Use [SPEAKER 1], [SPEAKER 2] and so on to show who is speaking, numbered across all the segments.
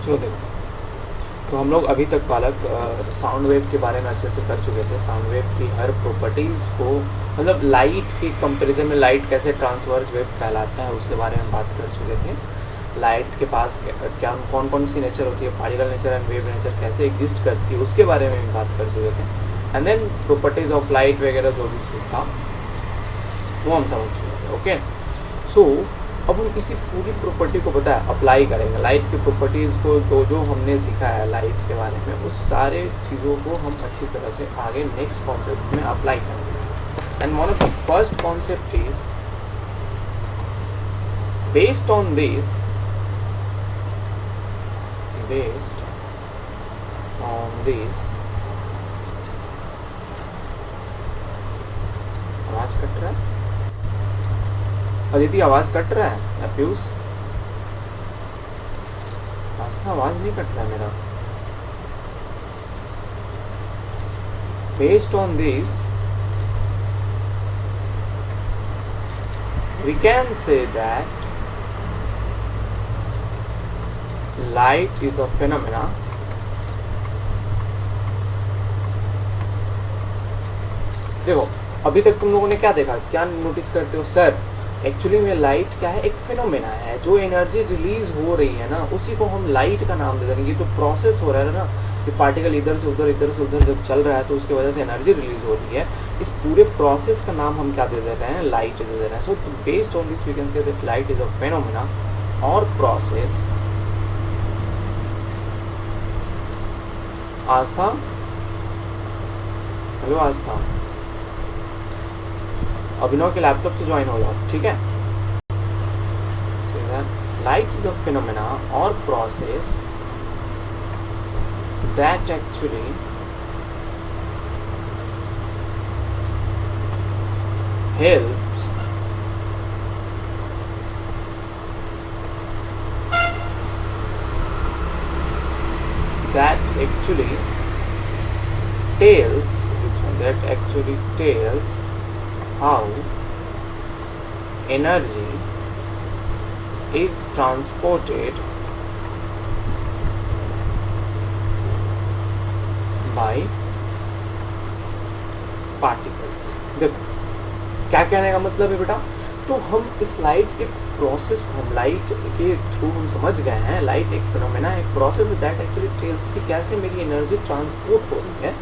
[SPEAKER 1] चलो देखो, तो हम लोग अभी तक बालक साउंड वेव के बारे में अच्छे से कर चुके थे। साउंड वेव की हर प्रॉपर्टीज़ को, मतलब लाइट के कंपैरिजन में लाइट कैसे ट्रांसवर्स वेव कहलाता है उसके बारे में बात कर चुके थे। लाइट के पास क्या कौन कौन सी नेचर होती है, particle nature and wave nature कैसे एग्जिस्ट करती है उसके बारे में भी बात कर चुके थे। And then properties of light वगैरह जो भी चीज़ था वो हम समझ चुके थे। ओके, सो अब हम इसी पूरी प्रॉपर्टी को पता है अप्लाई करेंगे। लाइट की प्रॉपर्टीज़ को जो जो हमने सीखा है लाइट के बारे में, उस सारे चीज़ों को हम अच्छी तरह से आगे नेक्स्ट कॉन्सेप्ट में अप्लाई करेंगे। And one of the first concept is based on this, आवाज कट रहा है अदिति, आवाज कट रहा है या पीयूष? आवाज नहीं कट रहा है मेरा। Based on this we can say that light is a phenomena देखो, अभी तक तुम लोगों ने क्या देखा, क्या नोटिस करते हो? सर एक्चुअली में लाइट क्या है, एक फिनोमेना है। जो एनर्जी रिलीज हो रही है ना, उसी को हम लाइट का नाम दे देंगे। ये जो प्रोसेस हो रहा है ना, ये पार्टिकल इधर से उधर जब चल रहा है तो उसकी वजह से एनर्जी रिलीज हो रही है, इस पूरे प्रोसेस का नाम हम क्या दे दे रहे हैं, लाइट दे दे रहे हैं। So based on this we can say that light is a phenomena और प्रोसेस। आस्था, हेलो आस्था, अभिनव के लैपटॉप से ज्वाइन हो जाओ, ठीक है? लाइट इज अ फिनोमेना और process that actually helps that actually tells how energy is transported by particles। देखो क्या कहने का मतलब है बेटा, तो हम इस लाइट के प्रोसेस को, हम लाइट के थ्रू हम समझ गए हैं लाइट एक फिनोमेना, एक प्रोसेस दैट एक्चुअली टेल्स कि कैसे मेरी एनर्जी ट्रांसपोर्ट हो रही है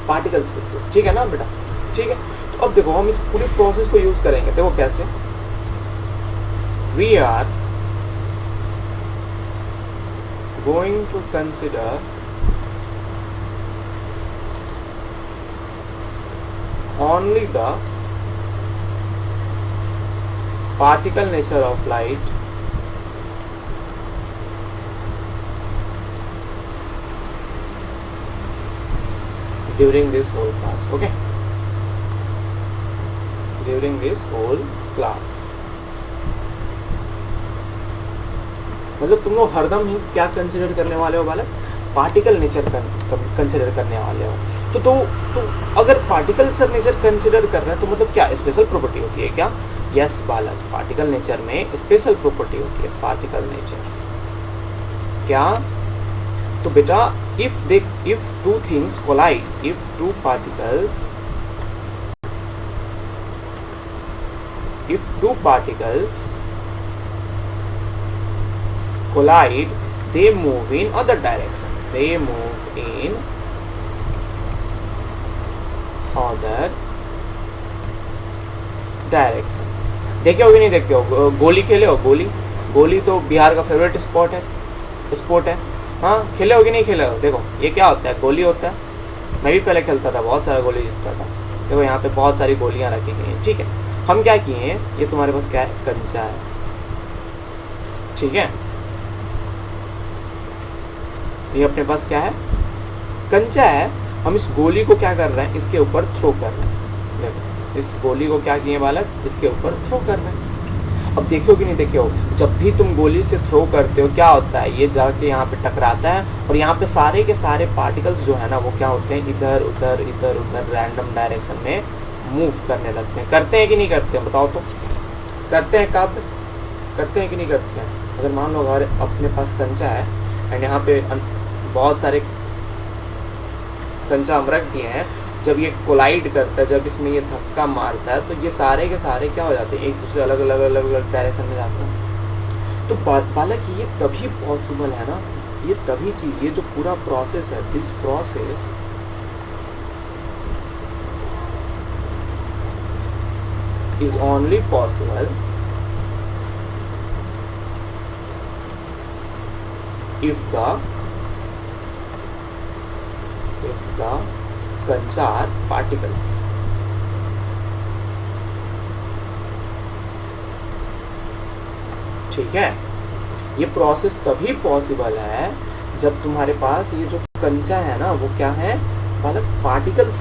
[SPEAKER 1] पार्टिकल्स के थ्रू, ठीक है ना बेटा? ठीक है, तो अब देखो हम इस पूरे प्रोसेस को यूज करेंगे। देखो कैसे, we are going to consider only the particle nature of light during this whole class। okay, during this whole class मतलब तुम लोग हरदम ही क्या कंसिडर करने वाले हो बालक, पार्टिकल नेचर कंसिडर करने वाले हो। तो अगर पार्टिकल सर नेचर कंसिडर कर रहे हैं तो मतलब क्या स्पेशल प्रॉपर्टी होती है क्या? यस बालक, पार्टिकल नेचर में स्पेशल प्रॉपर्टी होती है। पार्टिकल नेचर क्या? तो बेटा if two things collide, if two particles collide, they move in other direction, they move in other direction. देखे हो कि नहीं देखते हो? गोली खेले हो? गोली तो बिहार का फेवरेट स्पोर्ट है। हाँ, खेले हो कि नहीं खेले हो? देखो ये क्या होता है, गोली होता है। मैं भी पहले खेलता था, बहुत सारा गोली जीतता था। देखो यहाँ पे बहुत सारी गोलियां रखी गई हैं, ठीक है? हम क्या किए हैं, ये तुम्हारे पास क्या है, कंचा है, ठीक है? ये अपने पास क्या है, कंचा है। हम इस गोली को क्या कर रहे हैं, इसके ऊपर थ्रो कर रहे हैं। देखो इस गोली को क्या किए बालक, इसके ऊपर थ्रो कर रहे हैं। अब देखो कि नहीं देखो, जब भी तुम गोली से थ्रो करते हो क्या होता है, ये जाके यहाँ पे टकराता है और यहाँ पे सारे के सारे पार्टिकल्स जो है ना वो क्या होते हैं, इधर उधर रैंडम डायरेक्शन में मूव करने लगते हैं। करते हैं कि नहीं करते हैं बताओ तो? करते हैं। कब करते हैं कि नहीं करते हैं? अगर मान लो अगर अपने पास कंचा है, एंड यहाँ पे बहुत सारे कंचा हम रख दिए हैं। जब ये कोलाइड करता है, जब इसमें ये धक्का मारता है, तो ये सारे के सारे क्या हो जाते हैं, एक दूसरे अलग अलग अलग अलग डायरेक्शन में जाते हैं। तो बालक ये तभी पॉसिबल है ना, ये तभी चीज, ये जो पूरा प्रोसेस है, this process is only possible if the कंचा are particles। ठीक है, ये प्रोसेस तभी पॉसिबल है जब तुम्हारे पास ये जो कंचा है ना, वो क्या है बालक, पार्टिकल्स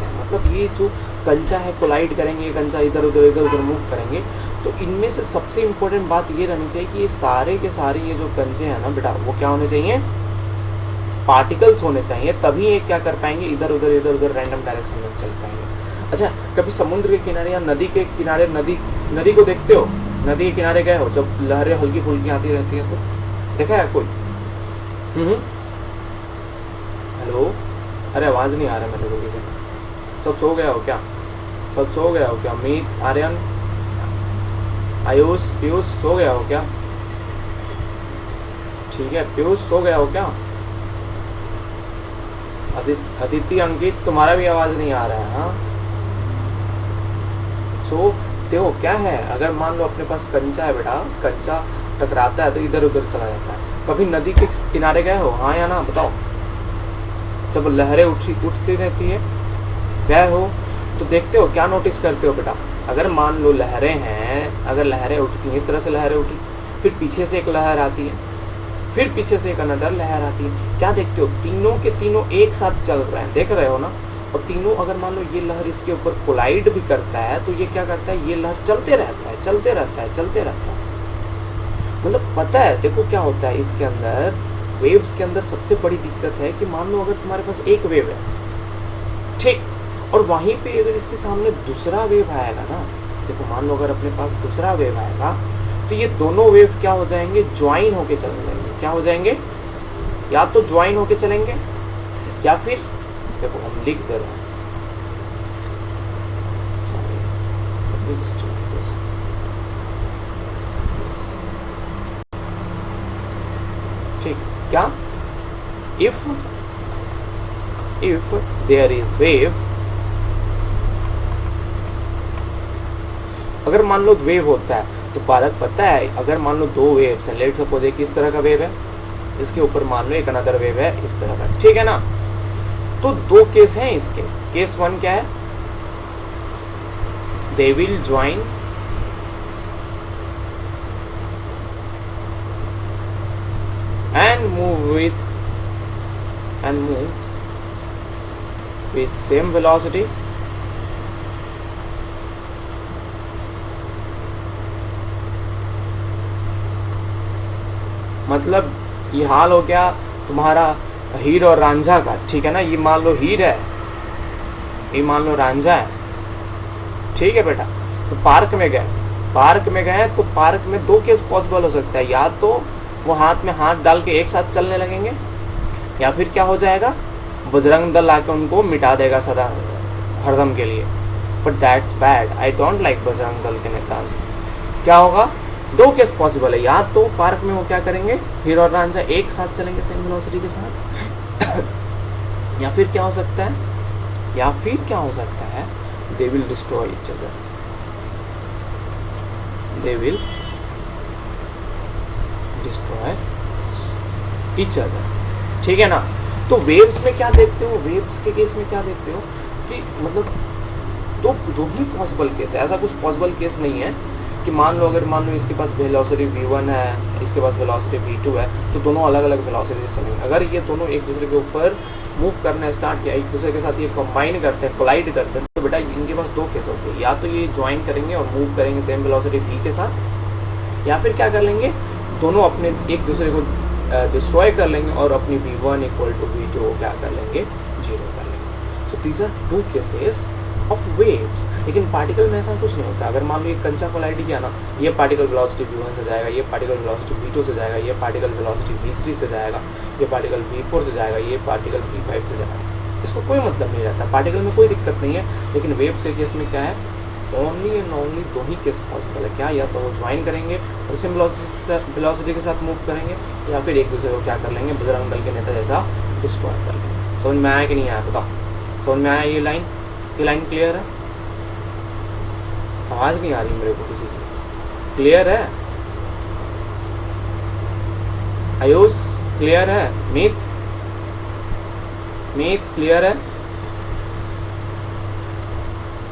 [SPEAKER 1] है। मतलब ये जो कंचा है कोलाइड करेंगे, ये कंचा इधर उधर मूव करेंगे, तो इनमें से सबसे इम्पोर्टेंट बात ये रहनी चाहिए कि ये सारे के सारे ये जो कंचे हैं ना बेटा, वो क्या होने चाहिए, पार्टिकल्स होने चाहिए, तभी ये क्या कर पाएंगे, इधर उधर रैंडम डायरेक्शन में चल पाएंगे। अच्छा, कभी समुद्र के किनारे या नदी के किनारे, नदी को देखते हो, नदी के किनारे गए हो, जब लहरें हल्की फुल्की आती रहती है तो देखा है कोई? हेलो, अरे आवाज नहीं आ रहा मेरे को किसी, सब सो गया हो क्या? सब सो गया हो क्या? मीत, आर्यन, आयुष, पीयूष सो गया हो क्या? ठीक है, पीयूष सो गया हो क्या? अदिति, अंकित, तुम्हारा भी आवाज नहीं आ रहा है? हाँ, सो देखो क्या है, अगर मान लो अपने पास कंचा है बेटा, कंचा टकराता है तो इधर उधर चला जाता है। कभी नदी के किनारे गए हो, हाँ या ना बताओ? जब लहरें उठती रहती है, गए हो तो देखते हो, क्या नोटिस करते हो बेटा? अगर मान लो लहरें हैं, अगर लहरें उठती हैं, इस तरह से लहरें उठी, फिर पीछे से एक लहर आती है, फिर पीछे से एक अनदर लहर आती है, क्या देखते हो? तीनों के तीनों एक साथ चल रहे हैं, देख रहे हो ना? और तीनों, अगर मान लो ये लहर इसके ऊपर कोलाइड भी करता है, तो ये क्या करता है, ये लहर चलते रहता है। मतलब पता है, देखो क्या होता है इसके अंदर, वेव्स के अंदर सबसे बड़ी दिक्कत है कि मान लो अगर तुम्हारे पास एक वेव है, ठीक, और वहीं पे अगर इसके सामने दूसरा वेव आएगा ना, देखो मान लो अगर अपने पास दूसरा वेव आएगा, तो ये दोनों वेव क्या हो जाएंगे, ज्वाइन होके चले जाएंगे। क्या हो जाएंगे? या तो ज्वाइन होके चलेंगे, या फिर देखो हम लिख दे रहे हैं, ठीक, क्या? इफ देयर इज वेव, अगर मान लो वेव होता है, तो बालक पता है, अगर मान लो दो वेव्स हैं, लेट सपोज एक इस तरह का वेव है, इसके ऊपर मान लो एक अनदर वेव है इस तरह का, ठीक है ना? तो दो केस हैं इसके। केस वन क्या है, they will join and move with same velocity, मतलब ये हाल हो गया तुम्हारा हीर और रांझा का, ठीक है ना? ये मान लो हीर है, ये मान लो रांझा है, ठीक है बेटा? तो पार्क में गए तो पार्क में दो केस पॉसिबल हो सकता है, या तो वो हाथ में हाथ डाल के एक साथ चलने लगेंगे, या फिर क्या हो जाएगा, बजरंग दल आके उनको मिटा देगा सदा हरदम के लिए। But that's bad, I don't like Bajrang Dal के नेता। क्या होगा, दो केस पॉसिबल है, या तो पार्क में वो क्या करेंगे, हीरो और रांझा एक साथ चलेंगे सेम वेलोसिटी के साथ, या फिर क्या हो सकता है, they will destroy each other, they will destroy each other, ठीक है ना? तो वेव्स में क्या देखते हो, वेव्स के केस में क्या देखते हो कि मतलब दो ही पॉसिबल केस है, ऐसा कुछ पॉसिबल केस नहीं है कि मान लो इसके पास वेलोसिटी v1 है, इसके पास वेलोसिटी v2 है, तो दोनों अलग अलग वेलोसिटी से चलेंगे। अगर ये दोनों एक दूसरे के ऊपर मूव करना स्टार्ट किया, एक दूसरे के साथ ये कंबाइन करते हैं, कोलाइड करते हैं, तो बेटा इनके पास दो केस होते हैं, या तो ये ज्वाइन करेंगे और मूव करेंगे सेम वेलोसिटी v के साथ, या फिर क्या कर लेंगे, दोनों अपने एक दूसरे को डिस्ट्रॉय कर लेंगे और अपनी v1 = v2 क्या कर लेंगे, 0 कर लेंगे। So these are two cases of waves. लेकिन पार्टिकल में ऐसा कुछ नहीं होता। अगर मान लो ये कंचा कोलाइड किया ना, ये पार्टिकल वेलोसिटी v1 से जाएगा, ये पार्टिकल वेलोसिटी v2 से जाएगा, ये पार्टिकल वेलोसिटी v3 से जाएगा, ये पार्टिकल v4 से जाएगा, ये पार्टिकल v5 से जाएगा। इसको कोई मतलब नहीं रहता, पार्टिकल में कोई दिक्कत नहीं है। लेकिन वेव्स के केस में क्या है, ओनली एंड ओनली दो ही केस पॉसिबल है। क्या, या तो वो ज्वाइन करेंगे और सेम वेलोसिटी के साथ मूव करेंगे, या फिर एक दूसरे को क्या कर लेंगे, बजरंग दल के नेता जैसा डिस्ट्रॉय कर लेंगे। समझ में आया कि नहीं आया बताओ? समझ में आया ये लाइन क्लियर है? आवाज नहीं आ रही मेरे को किसी की? क्लियर है? आयुष क्लियर है? मीत क्लियर है?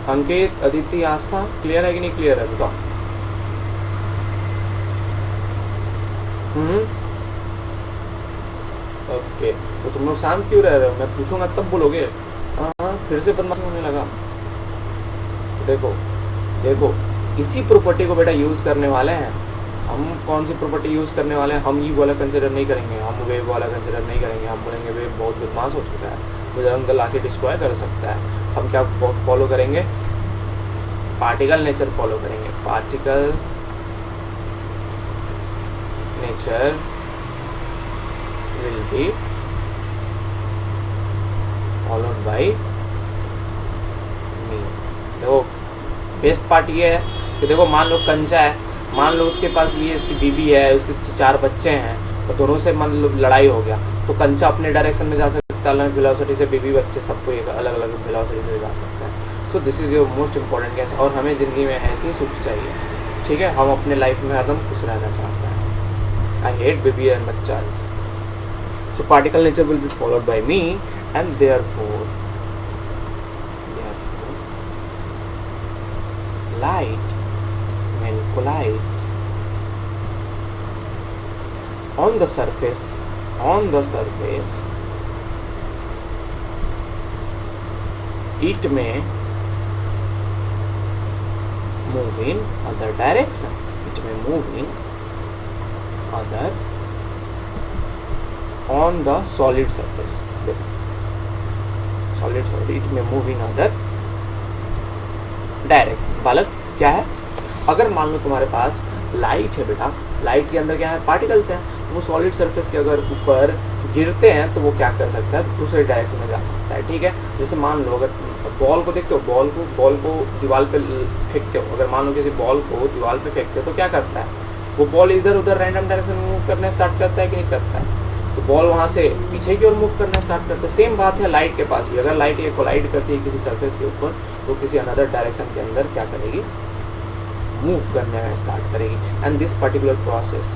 [SPEAKER 1] अंकित, अदिति, आस्था क्लियर है कि नहीं क्लियर है बताओ? ओके, तो तुम लोग शांत क्यों रह रहे हो? मैं पूछूंगा तब बोलोगे। हाँ, फिर से बदमाशी होने लगा। तो देखो इसी प्रॉपर्टी को बेटा यूज करने वाले हैं हम। कौन सी प्रॉपर्टी यूज करने वाले हैं हम? ये वाला कंसिडर नहीं करेंगे हम, वेव वाला कंसिडर नहीं करेंगे हम। बोलेंगे वेव बहुत बदमाश हो चुका है, बजरंग दल आके डिस्ट्रॉय कर सकता है। हम क्या फॉलो करेंगे? पार्टिकल नेचर फॉलो करेंगे। Particle nature will be followed by me. देखो बेस्ट पार्ट ये है कि देखो मान लो कंचा है, मान लो उसके पास ये इसकी बीवी है, उसके 4 बच्चे हैं, तो दोनों से मान लो लड़ाई हो गया, तो कंचा अपने डायरेक्शन में जा सकता है अलग वेलोसिटी से, बीवी बच्चे सबको एक अलग अलग वेलोसिटी से जा सकता है। So this is your most important case. और हमें जिंदगी में ऐसी सुख चाहिए, ठीक है? हम अपने लाइफ में हरदम खुश रहना चाहते हैं। आई हेट बेबी एंड बच्चास। So particle nature will be followed by me and therefore light when collides on the surface it may move in other direction. It may move in other on the solid surface. It may move in other direction. बालक क्या है? अगर मान लो तुम्हारे पास light है बेटा, light के अंदर क्या है? पार्टिकल्स हैं। वो सॉलिड सरफेस के अगर ऊपर गिरते हैं तो वो क्या कर सकता है? दूसरे डायरेक्शन में जा सकता है, ठीक है? जैसे मान लो अगर बॉल को देखते हो, बॉल को दीवार पे फेंकते हो, अगर मान लो किसी बॉल को दीवार पे फेंकते हो तो क्या करता है? वो बॉल इधर उधर रैंडम डायरेक्शन में मूव करना स्टार्ट करता है कि नहीं करता है? तो बॉल वहाँ से पीछे की ओर मूव करना स्टार्ट करता है। सेम बात है लाइट के पास भी। अगर लाइट ये कोलाइड करती है किसी सरफेस के ऊपर तो किसी अनदर डायरेक्शन के अंदर क्या करेगी? मूव करने में स्टार्ट करेगी। And this particular process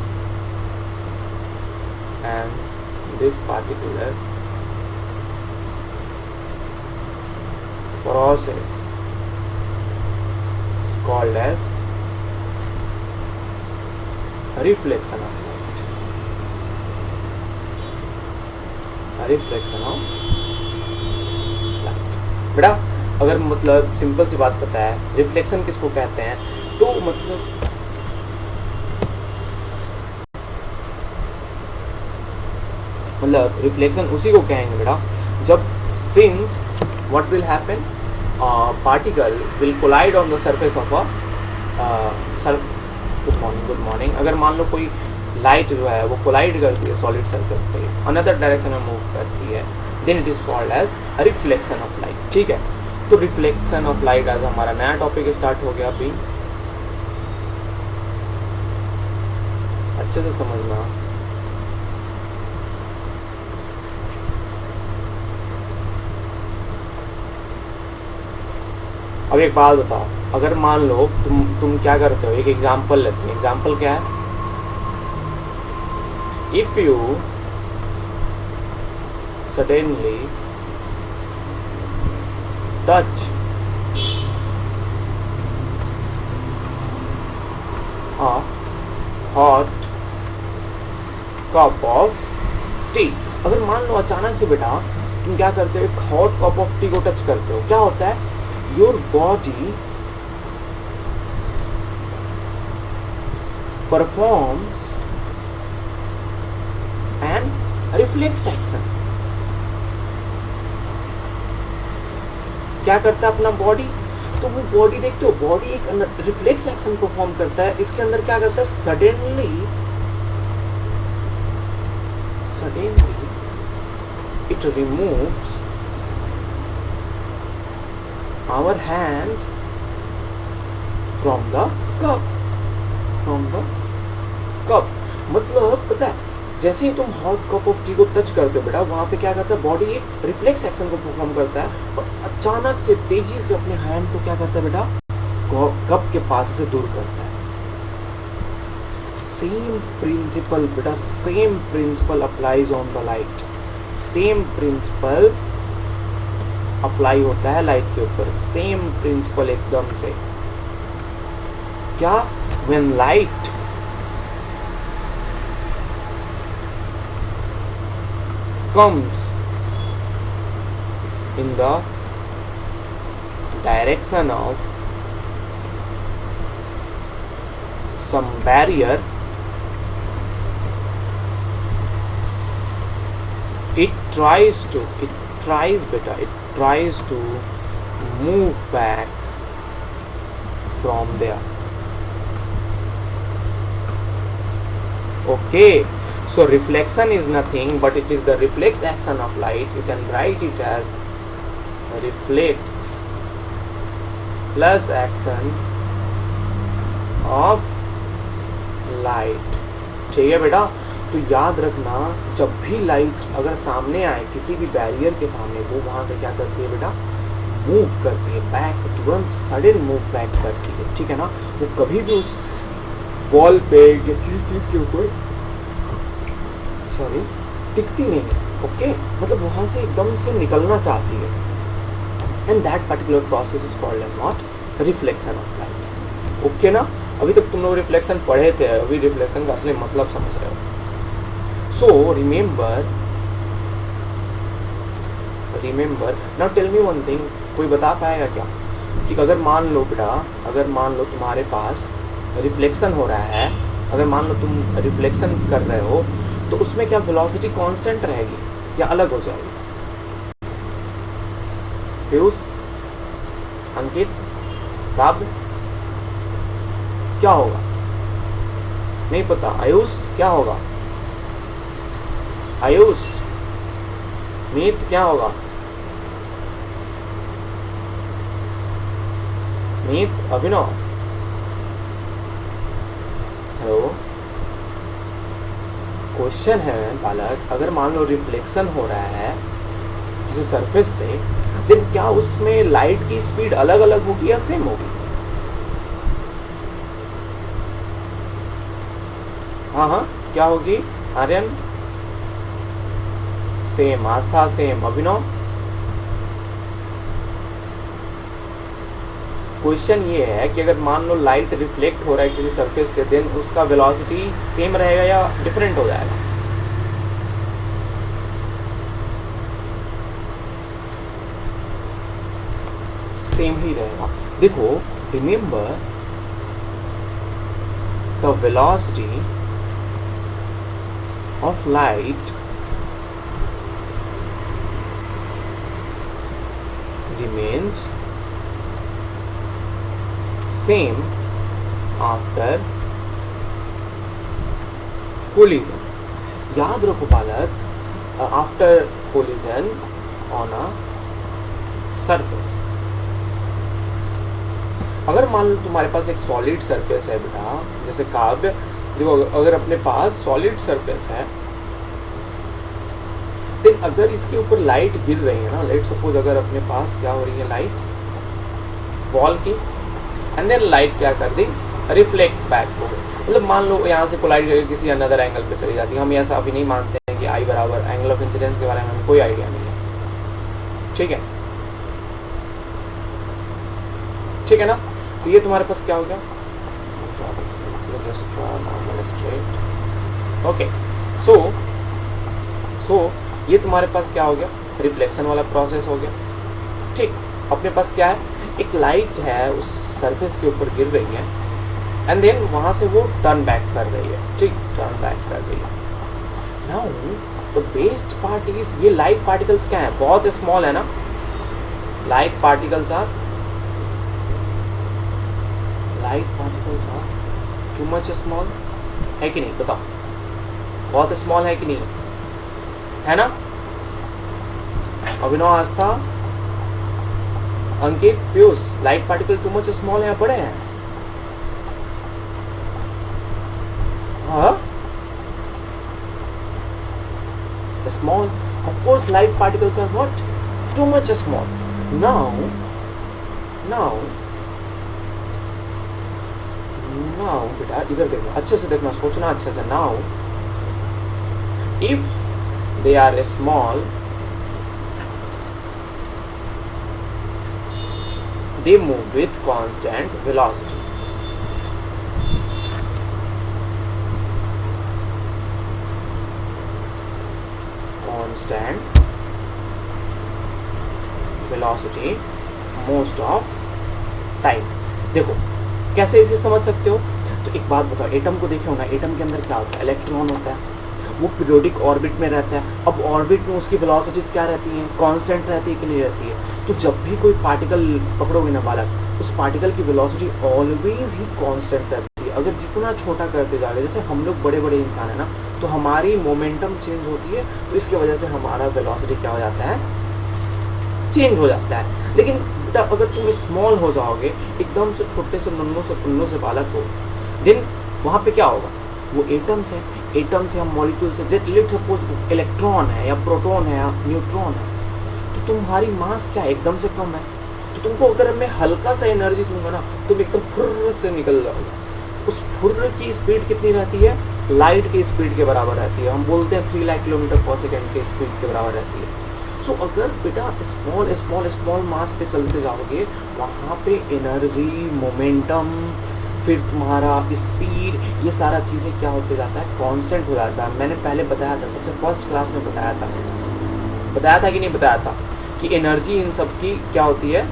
[SPEAKER 1] is called as reflection of light. बेटा अगर मतलब सिंपल सी बात पता है रिफ्लेक्शन किसको कहते हैं, तो मतलब रिफ्लेक्शन उसी को कहेंगे बेटा जब since what will happen, particle will collide on the surface of a good morning. अगर मान लो कोई लाइट जो है वो कोलाइड करती है सॉलिड सरफेस पे, अनदर डायरेक्शन में मूव करती है, then it is called as reflection of light, ठीक है? तो रिफ्लेक्शन ऑफ लाइट आज हमारा नया टॉपिक स्टार्ट हो गया। अभी अच्छे से समझना। अब एक बात बताओ, अगर मान लो तुम क्या करते हो, एक एग्जांपल लेते हैं। एग्जांपल क्या है? If you suddenly touch a hot cup of tea, अगर मान लो अचानक से बेटा तुम क्या करते हो, एक हॉट कप ऑफ टी को टच करते हो, क्या होता है? Your body performs and reflex action. क्या करता है अपना बॉडी? तो वो बॉडी देखते हो, बॉडी एक रिफ्लेक्स एक्शन परफॉर्म करता है, इसके अंदर क्या करता है, suddenly it removes our hand from the cup. मतलब पता है, जैसे ही तुम हॉट कप ऑफ टी को टच करते हो बेटा, वहां पे क्या करता है, बॉडी एक रिफ्लेक्स एक्शन को परफॉर्म करता है और अचानक से तेजी से अपने हैंड को क्या करता है बेटा, कप के पास से दूर करता है. सेम प्रिंसिपल बेटा, same principle applies on the light. Same principle apply होता है लाइट के ऊपर. सेम प्रिंसिपल एकदम से. क्या? When light comes in the direction of some barrier, it tries to move back from there. Okay, so reflection is nothing but it is the reflex action of light. You can write it as reflex plus action of light. ठीक है बेटा, तो याद रखना, जब भी light अगर सामने आए किसी भी बैरियर के सामने, वो वहां से क्या करती है बेटा, मूव करती है बैक, तुरंत सडन मूव बैक करती है. ठीक है ना, वो कभी भी उस वॉल पे या किसी चीज के ऊपर टिकती नहीं है. ओके, मतलब वहां से एकदम से निकलना चाहती है. And that particular process is called as what, reflection of light. Okay ना, अभी तक तुम लोग रिफ्लेक्शन पढ़े थे, अभी रिफ्लेक्शन का असली मतलब समझ रहे हो. So remember now tell me one thing. कोई बता पाएगा क्या कि अगर मान लो बेटा, अगर मान लो तुम्हारे पास रिफ्लेक्शन हो रहा है, अगर मान लो तुम रिफ्लेक्शन कर रहे हो, तो उसमें क्या वेलोसिटी कांस्टेंट रहेगी या अलग हो जाएगी? पीयूष, अंकित, काव्य, क्या होगा? नहीं पता. आयुष, क्या होगा? आयुष, मीत, क्या होगा? मीत, अभिनव, हेलो. क्वेश्चन है बालक, अगर मान लो रिफ्लेक्शन हो रहा है किसी सरफेस से, देन क्या उसमें लाइट की स्पीड अलग अलग होगी या सेम होगी? हाँ, क्या होगी? आर्यन सेम, आस्था सेम, अभिनव. क्वेश्चन ये है कि अगर मान लो लाइट रिफ्लेक्ट हो रहा है किसी सरफेस से, देन उसका वेलोसिटी सेम रहेगा या डिफरेंट हो जाएगा? सेम ही रहेगा. देखो, remember the velocity of light remains same after collision. याद रखो बालक, after collision on a surface. अगर मान लो तुम्हारे पास एक सॉलिड सरफेस है बेटा, जैसे काव्य देखो, अगर अपने पास सॉलिड सरफेस है, देन अगर इसके ऊपर लाइट गिर रही है ना, लेट सपोज अगर अपने पास क्या हो रही है, लाइट वॉल की, एंड देन लाइट क्या कर दी, रिफ्लेक्ट बैक हो गई. मतलब मान लो यहाँ से कोलाइड किसी अनदर एंगल पे चली जाती है. हम ऐसा अभी नहीं मानते हैं कि आई बराबर एंगल ऑफ इंसिडेंस के बारे में हमें कोई आइडिया नहीं है. ठीक है, ठीक है ना. तो ये तुम्हारे पास क्या हो गया, ओके. सो ये तुम्हारे पास क्या हो गया, रिफ्लेक्शन वाला प्रोसेस हो गया. ठीक, अपने पास क्या है, एक लाइट है उस सरफेस के ऊपर गिर रही है, एंड देन वहां से वो टर्न बैक कर रही है. ठीक, टर्न बैक कर रही है. Now the best part is, ये लाइट पार्टिकल्स क्या है, बहुत स्मॉल है ना. Light particles are light particles are too much small, है कि नहीं? बताओ, बहुत स्मॉल है कि नहीं है ना? Abhinav, Aastha, Ankit, Piyush, light particle too much small है या बड़े हैं? हाँ, small, of course light particles are what, too much small. now बेटा इधर देखना, अच्छे से देखना, सोचना अच्छे से. now if they are small, they move with constant velocity. constant velocity most of time. देखो कैसे इसे समझ सकते हो? तो एक बात बताओ, एटम को देखे हो ना, एटम के अंदर क्या होता है? इलेक्ट्रॉन होता है, वो पीरियोडिक ऑर्बिट में रहता है. अब ऑर्बिट में उसकी वेलोसिटीज क्या रहती हैं? कांस्टेंट रहती है कि नहीं रहती है? तो जब भी कोई पार्टिकल पकड़ोगे ना बालक, उस पार्टिकल की वेलोसिटी ऑलवेज ही कांस्टेंट रहती है. अगर जितना छोटा करते जाओगे, जैसे हम लोग बड़े बड़े इंसान है ना, तो हमारी मोमेंटम चेंज होती है, तो इसकी वजह से हमारा वेलोसिटी क्या हो जाता है? चेंज हो जाता है. लेकिन बेटा अगर तुम स्मॉल हो जाओगे, एकदम से छोटे से नन्नों से पुन्नों से बालक हो, देन वहाँ पे क्या होगा? वो एटम्स है, एटम से हम मॉलिक्यूल से, लेट्स सपोज इलेक्ट्रॉन है या प्रोटॉन है या न्यूट्रॉन है, तो तुम्हारी मास क्या एकदम से कम है, तो तुमको अगर मैं हल्का सा एनर्जी दूंगा ना, तुम एकदम फुर्र से निकल जाओगे. उस फुर्र की स्पीड कितनी रहती है? लाइट की स्पीड के बराबर रहती है. हम बोलते हैं 3 लाख किलोमीटर पर सेकेंड की स्पीड के बराबर रहती है. सो अगर बेटा स्मॉल स्मॉल स्मॉल मास पे चलते जाओगे, वहाँ पे एनर्जी, मोमेंटम, फिर तुम्हारा स्पीड, ये सारा चीज़ें क्या होते जाता है? कांस्टेंट हो जाता है. मैंने पहले बताया था, सबसे फर्स्ट क्लास में बताया था कि नहीं बताया था कि एनर्जी इन सब की क्या होती है?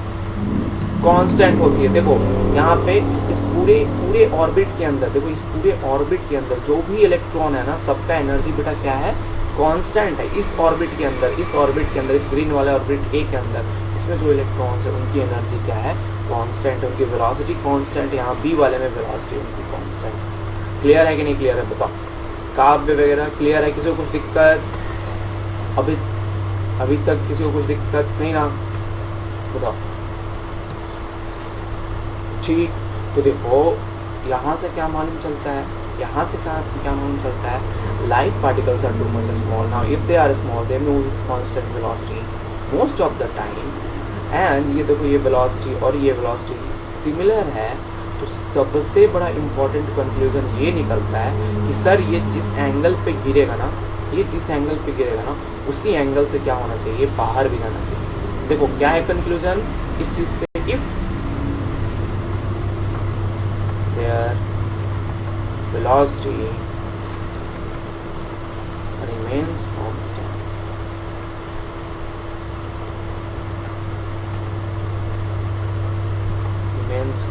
[SPEAKER 1] कांस्टेंट होती है. देखो यहाँ पे इस पूरे ऑर्बिट के अंदर, देखो इस पूरे ऑर्बिट के अंदर जो भी इलेक्ट्रॉन है ना, सबका एनर्जी बेटा क्या है? कांस्टेंट है. इस ऑर्बिट के अंदर, इस ग्रीन वाले ऑर्बिट ए के अंदर, इसमें जो इलेक्ट्रॉन्स है उनकी एनर्जी क्या है? कांस्टेंट. उनकी वेलोसिटी कांस्टेंट. यहाँ बी वाले में वेलोसिटी उनकी कांस्टेंट. क्लियर है कि नहीं क्लियर है? बताओ, काव्य वगैरह क्लियर है? किसी को कुछ दिक्कत? अभी तक किसी को कुछ दिक्कत नहीं ना? बताओ. ठीक. तो देखो यहाँ से क्या मालूम चलता है? यहाँ से क्या मालूम चलता है? Light particles are too much small. Now if they are small, they move with constant velocity most of the time. And ये देखो, ये वेलोसिटी और ये वेलोसिटी सिमिलर है. तो सबसे बड़ा इम्पोर्टेंट कंक्लूजन ये निकलता है कि सर ये जिस एंगल पे गिरेगा ना, उसी एंगल से क्या होना चाहिए? बाहर भी जाना चाहिए. देखो क्या है कंक्लूजन इस चीज से? If their velocity remains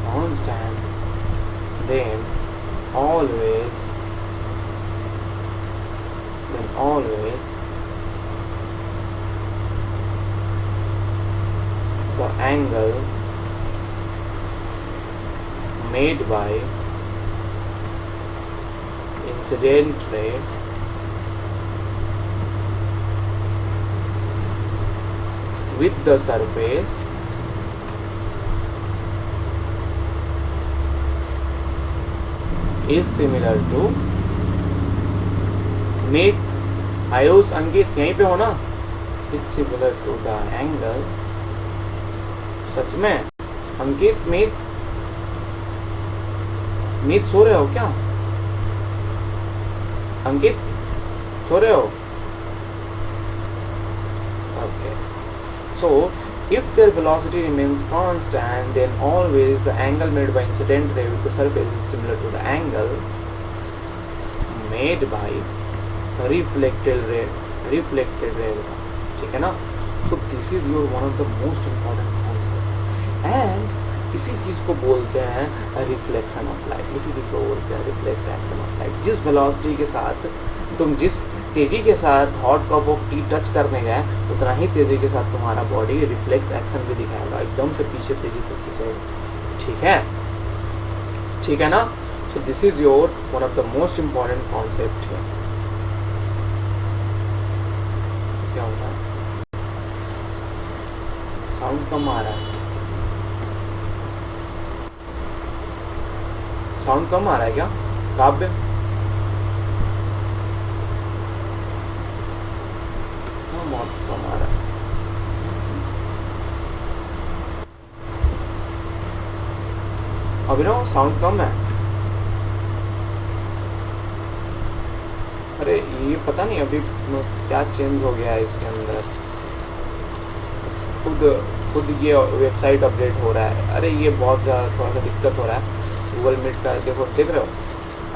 [SPEAKER 1] constant, then always the angle made by incident ray with the surface is similar to meet. Ayush, Ankit यहीं पे हो ना? It's similar to the angle. सच में अंकित, मीत सो रहे हो क्या? अंकित सो रहे हो? Okay. So if their velocity remains constant, then always the angle made by incident ray with the surface is similar to the angle made by reflected ray. ठीक है ना? So this is your one of the most important concept. And इसी चीज को बोलते हैं reflection of light. इसी चीज को बोलते हैं रिफ्लेक्शन ऑफ लाइट. जिस वेलोसिटी के साथ तुम, जिस तेजी के साथ hot cup of T touch करने गए, उतना ही तेजी के साथ तुम्हारा बॉडी रिफ्लेक्स एक्शन भी दिखाएगा, एकदम से पीछे तेजी से खींचेगा. ठीक है? ठीक है ना? So this is your one of the most important concept है। क्या हो रहा है? साउंड कम आ रहा है, साउंड कम आ रहा है क्या काव्य? हाँ बहुत कम आ रहा है। अभिनव साउंड कम है। अरे ये पता नहीं अभी क्या चेंज हो गया है इसके अंदर, खुद ये वेबसाइट अपडेट हो रहा है। अरे ये बहुत ज़्यादा थोड़ा सा दिक्कत हो रहा है गूगल मीट का। देखो देख रहे हो,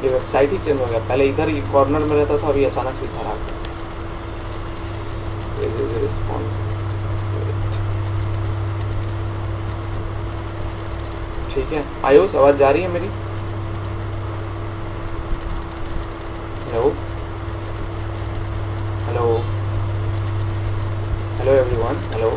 [SPEAKER 1] ये वेबसाइट ही चेंज हो गया। पहले इधर ये कॉर्नर में रहता था, अभी अचानक से इधर आ गया। रिस्पॉन्स ठीक है। आयुष आवाज जा रही है मेरी? Hello hello hello everyone, hello.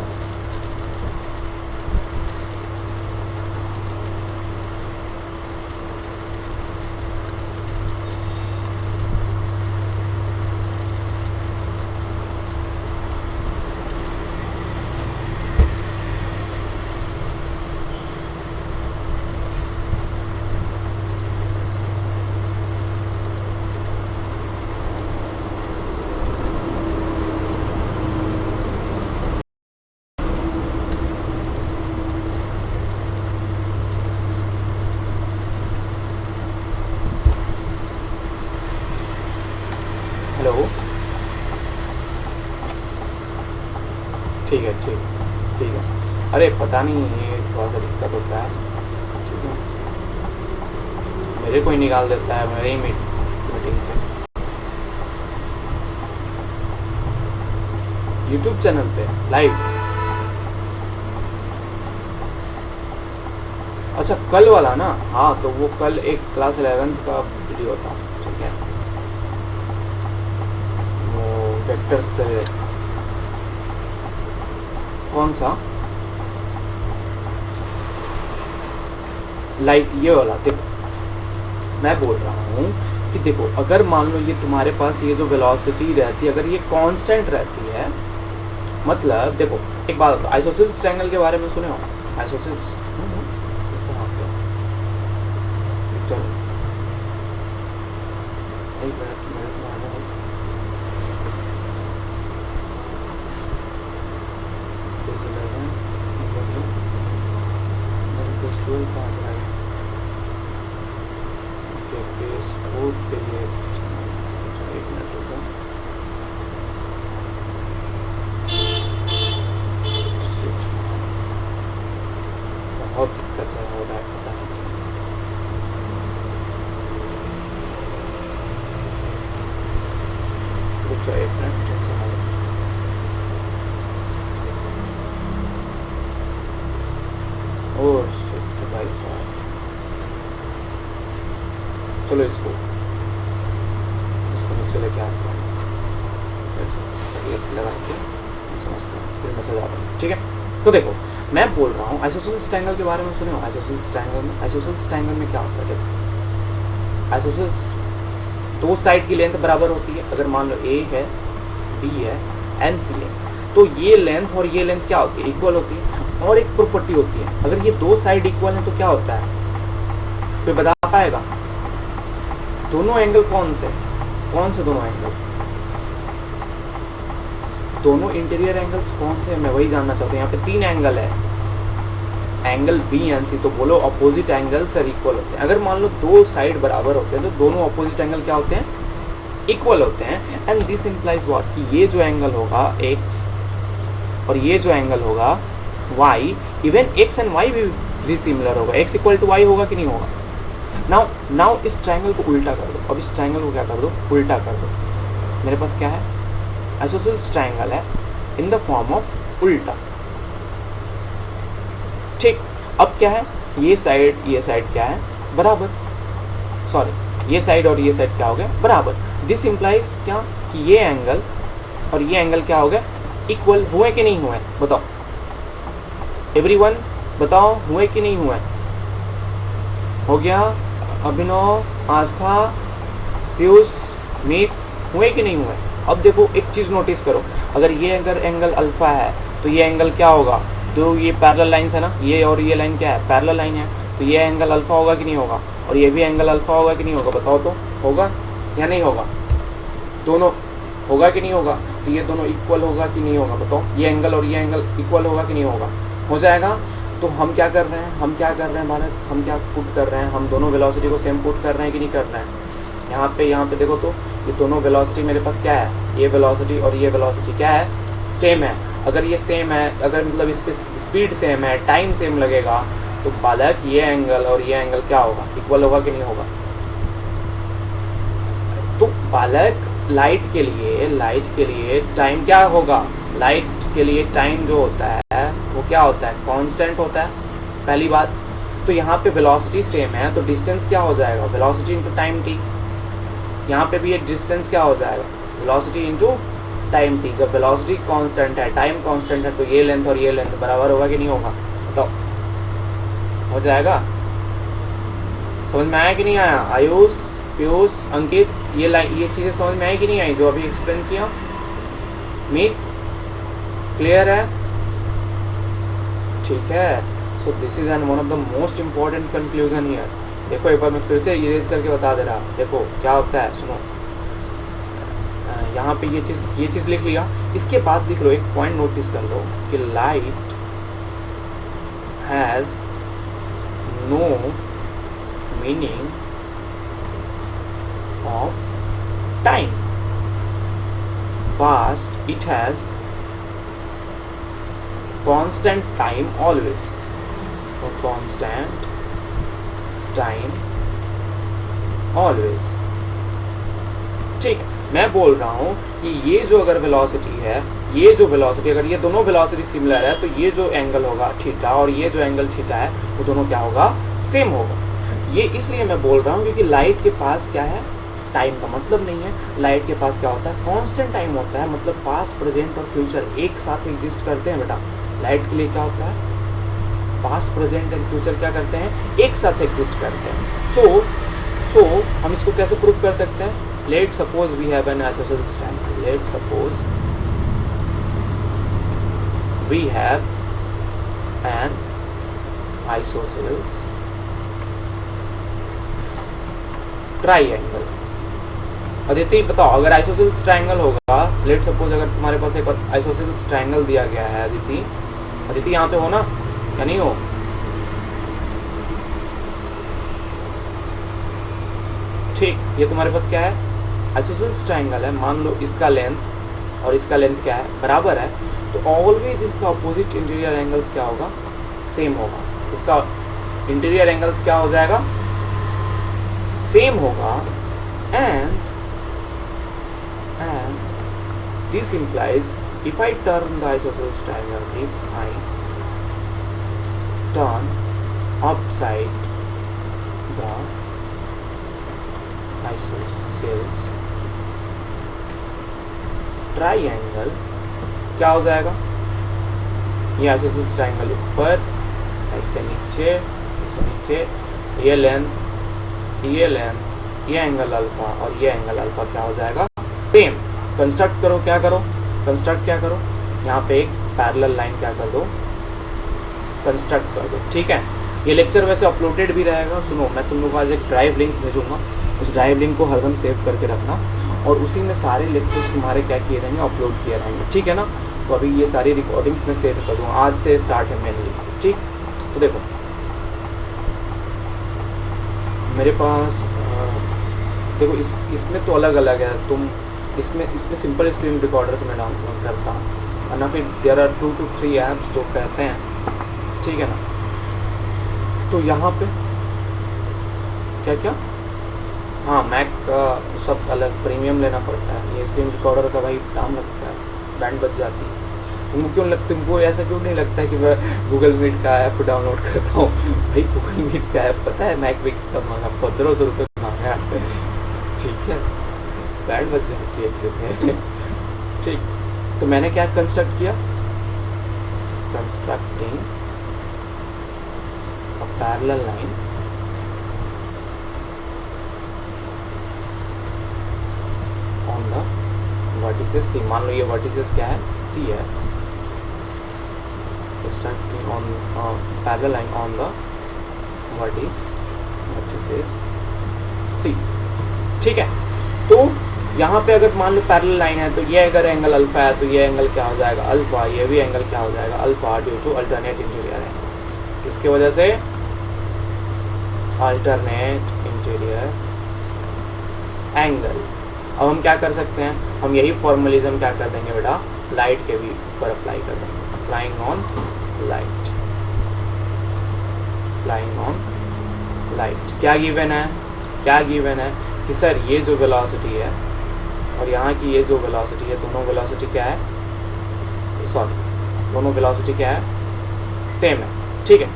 [SPEAKER 1] Hello ठीक है, ठीक है। अरे पता नहीं ये थोड़ा सा दिक्कत होता है, ठीक है। मेरे को ही निकाल देता है मेरे ही मीटिंग से। यूट्यूब चैनल पे लाइव? अच्छा कल वाला ना? हाँ तो वो कल एक क्लास 11 का वीडियो था, ठीक है। वेक्टर से कौन सा लाइट ये वाला? देखो मैं बोल रहा हूँ कि देखो अगर मान लो ये तुम्हारे पास ये जो वेलोसिटी रहती है अगर ये कांस्टेंट रहती है, मतलब देखो एक बात, आइसोसेल्स ट्रायंगल के बारे में सुने हो? आइसोसेल्स चलो एक मिनट बहुत दिक्कत है, हो रहा है पता नहीं। रुक जाओ एक मिनट, ओह शिट भाई साहब। चलो इसको नीचे लेके आते हैं, लगा के समझते हैं, फिर मैसेज आ रहा है, ठीक है। तो देखो मैं बोल रहा हूँ आइसोसेल्स ट्रायंगल के बारे में सुने हो? आइसोसेल्स ट्रायंगल में क्या होता है? देखो आइसोसेल्स दो साइड की लेंथ बराबर होती है। अगर मान लो ए है, बी है, एंड सी है, तो ये लेंथ और ये लेंथ क्या होती है? इक्वल होती है। और एक प्रॉपर्टी होती है, अगर ये दो साइड इक्वल है तो क्या होता है? कोई बता पाएगा? दोनों एंगल कौन से दोनों एंगल? दोनों इंटीरियर एंगल्स कौन से? मैं वही जानना चाहता हूँ। यहाँ पे 3 एंगल है, एंगल बी एंड सी, तो बोलो अपोजिट एंगल्स आर इक्वल होते हैं। अगर मान लो दो साइड बराबर होते हैं तो दोनों अपोजिट एंगल क्या होते हैं? इक्वल होते हैं। And this implies what? कि ये जो एंगल होगा x और ये जो एंगल होगा y, even x and y भी सिमिलर होगा। x इक्वल टू y होगा कि नहीं होगा? नाउ इस ट्रायंगल को उल्टा कर दो। अब इस ट्रायंगल को क्या कर दो? उल्टा कर दो। मेरे पास क्या है? आइसोसेल्स ट्रायंगल है इन द फॉर्म ऑफ उल्टा, ठीक। अब क्या है? ये साइड क्या है? बराबर। सॉरी, ये साइड और ये साइड क्या हो गया? बराबर। दिस इंप्लाइज क्या? कि ये एंगल और ये एंगल क्या हो गया? इक्वल हुए कि नहीं हुए? बताओ एवरीवन, बताओ हुए कि नहीं हुए? हो गया। अभिनव, आस्था, पीयूष, मीत हुए कि नहीं हुए? अब देखो एक चीज नोटिस करो, अगर ये अगर एंगल अल्फा है तो ये एंगल क्या होगा? जो ये पैरेलल लाइंस है ना, ये और ये लाइन क्या है? पैरेलल लाइन है, तो ये एंगल अल्फा होगा कि नहीं होगा? और ये भी एंगल अल्फा होगा कि नहीं होगा? बताओ तो, होगा या नहीं होगा? दोनों होगा कि नहीं होगा? तो ये दोनों इक्वल होगा कि नहीं होगा? बताओ, ये एंगल और ये एंगल इक्वल होगा कि नहीं होगा? हो जाएगा। तो हम क्या कर रहे हैं, हम क्या कर रहे हैं भारत, हम क्या पुट कर रहे हैं, हम दोनों वेलोसिटी को सेम पुट कर रहे हैं कि नहीं कर रहे हैं? यहाँ पे देखो तो ये दोनों वेलोसिटी मेरे पास क्या है, ये वेलोसिटी और ये वेलोसिटी क्या है? सेम है। अगर ये सेम है, अगर मतलब इस पे स्पीड सेम है, टाइम सेम लगेगा, तो बालक ये एंगल और ये एंगल क्या होगा? इक्वल होगा कि नहीं होगा? तो बालक लाइट के लिए टाइम क्या होगा? लाइट के लिए टाइम जो होता है वो क्या होता है? कांस्टेंट होता है, पहली बात। तो यहाँ पे वेलोसिटी सेम है तो डिस्टेंस क्या हो जाएगा? Velocity into time T. यहाँ पे भी ये डिस्टेंस क्या हो जाएगा? Velocity into time T. जब वेलोसिटी कांस्टेंट है, टाइम कांस्टेंट है, तो ये लेंथ और ये लेंथ बराबर होगा कि नहीं होगा? बताओ, हो जाएगा? समझ में आया कि नहीं आया? आयुष, पीयूष, अंकित, ये चीजें समझ में आई कि नहीं आई जो अभी एक्सप्लेन किया? मीत, क्लियर है? ठीक है। So this is an one of the most important conclusion here. देखो एक बार मैं फिर से इरेज करके बता दे रहा। देखो क्या होता है, सुनो। यहाँ पे ये चीज लिख लिया। इसके बाद लिख लो, एक पॉइंट नोटिस कर लो कि light has no meaning of time, past it has constant time always, or constant time always। ठीक, मैं बोल रहा हूं कि ये जो अगर वेलोसिटी है, ये जो वेलोसिटी, अगर ये दोनों वेलोसिटी सिमिलर है तो ये जो एंगल होगा थीटा और ये जो एंगल थीटा है वो दोनों क्या होगा? सेम होगा। ये इसलिए मैं बोल रहा हूँ क्योंकि लाइट के पास क्या है? टाइम का मतलब नहीं है। लाइट के पास क्या होता है? कांस्टेंट टाइम होता है, मतलब पास्ट, प्रेजेंट और फ्यूचर एक साथ एग्जिस्ट करते हैं बेटा। लाइट के लिए क्या होता है? पास्ट, प्रेजेंट एंड फ्यूचर क्या करते हैं? एक साथ एग्जिस्ट करते हैं। सो हम इसको कैसे प्रूव कर सकते हैं? Let suppose we have an isosceles triangle. Let suppose we have an isosceles triangle. Aditi बताओ, अगर आइसोसेलेस ट्रायंगल होगा, लेट सपोज अगर तुम्हारे पास एक आइसोसेलेस ट्रायंगल दिया गया है, अदिति यहाँ पे हो ना या नहीं हो? ठीक, ये तुम्हारे पास क्या है? आइसोसेलेस ट्रायंगल है। मान लो इसका लेंथ और इसका लेंथ क्या है? बराबर है। तो ऑलवेज इसका अपोजिट इंटीरियर एंगल्स क्या होगा? सेम होगा। इसका इंटीरियर एंगल्स क्या हो जाएगा? सेम होगा। And this implies if I turn the isosceles triangle, if I turn upside the isosceles triangle, क्या हो जाएगा? ये isosceles triangle ऊपर, ऐसे नीचे, इसे नीचे, ये लेंथ, ये एंगल अल्फा और ये एंगल अल्फा क्या हो जाएगा? सेम। कंस्ट्रक्ट करो, क्या करो? कंस्ट्रक्ट क्या करो? यहाँ पे एक पैरेलल लाइन क्या कर दो? कंस्ट्रक्ट कर दो। ठीक है, ये लेक्चर वैसे अपलोडेड भी रहेगा। सुनो, मैं तुम लोगों को आज एक ड्राइव लिंक भेजूंगा, उस ड्राइव लिंक को हरदम सेव करके रखना और उसी में सारे लेक्चर्स तुम्हारे क्या किए रहेंगे? अपलोड किए रहेंगे। ठीक है ना? तो अभी ये सारी रिकॉर्डिंग्स में सेव कर दूँगा, आज से स्टार्ट है मेनली। ठीक, तो देखो मेरे पास देखो इसमें तो अलग अलग है। तुम इसमें सिंपल स्क्रीन रिकॉर्डर से मैं डाउनलोड करता हूँ, और ना फिर देयर आर 2 to 3 ऐप्स तो कहते हैं। ठीक है ना? तो यहाँ पे क्या हाँ, मैक का सब अलग प्रीमियम लेना पड़ता है। ये स्क्रीन रिकॉर्डर का भाई दाम लगता है, बैंड बच जाती है। तुमको ऐसा क्यों नहीं लगता है कि मैं गूगल मीट का ऐप डाउनलोड करता हूँ? भाई गूगल मीट का ऐप पता है मैक भी कितना महंगा, 1500 रुपये महंगा है। ठीक है, बैंड बच जाती है। ठीक, तो मैंने क्या कंस्ट्रक्ट किया? Constructing a parallel line vertices C, मान लो ये वर्टिसेस क्या है, सी है, starting on parallel line on the vertices C, ठीक है। तो यहाँ पे अगर मान लो पैरेलल लाइन है तो ये अगर एंगल अल्फा है तो ये एंगल क्या हो जाएगा अल्फा, ये भी एंगल क्या हो जाएगा alpha, due to alternate interior angles, इसकी वजह से अल्टरनेट इंटीरियर एंगल्स। अब हम क्या कर सकते हैं, हम यही फॉर्मलिज्म क्या कर देंगे बेटा, लाइट के भी ऊपर अप्लाई कर देंगे, applying on light, applying on light. क्या गिवन है, क्या गिवन है कि सर ये जो वेलोसिटी है और यहाँ की ये जो वेलोसिटी है, दोनों वेलोसिटी क्या है, सॉरी दोनों वेलोसिटी क्या है, सेम है, ठीक है,